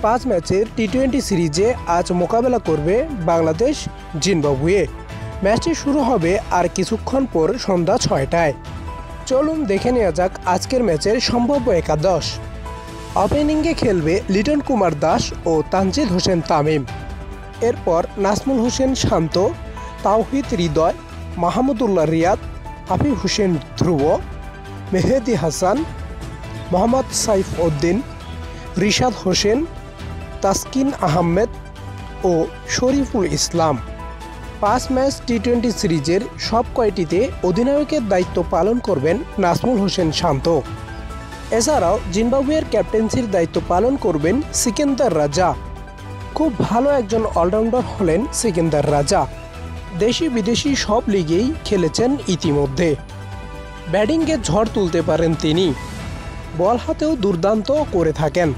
5 ম্যাচের টি-20 সিরিজে আজ মোকাবেলা করবে বাংলাদেশ জিম্বাবুয়ে। ম্যাচটি শুরু হবে আর কিছুক্ষণ পর সন্ধ্যা 6টায়। চলুন দেখে নেওয়া যাক আজকের ম্যাচের সম্ভাব্য একাদশ। ওপেনিংয়ে খেলবে লিটন কুমার দাস ও তানজিদ হোসেন তামিম। এরপর নাজমুল হোসেন শান্ত, তাওহিদ হৃদয়, মাহমুদুল্লাহ রিয়াদ, হাফিজ হোসেন ধ্রুব, মেহেদী হাসান, মোহাম্মদ সাইফ উদ্দিন, রিশাদ হোসেন, তাসকিন আহমেদ ও শরীফুল ইসলাম। 5 ম্যাচ টি-20 সিরিজের সব কয়টিতে অধিনায়কের দায়িত্ব পালন করবেন নাজমুল হোসেন শান্ত। এছাড়াও জিম্বাবুয়ের ক্যাপ্টেন্সির দায়িত্ব পালন করবেন সিকান্দার রাজা। খুব ভালো একজন অলরাউন্ডার হলেন সিকান্দার রাজা। দেশি বিদেশি সব লিগেই খেলেছেন ইতিমধ্যে। ব্যাটিংয়ে ঝড় তুলতে পারেন তিনি, বল হাতেও দুর্দান্ত করে থাকেন।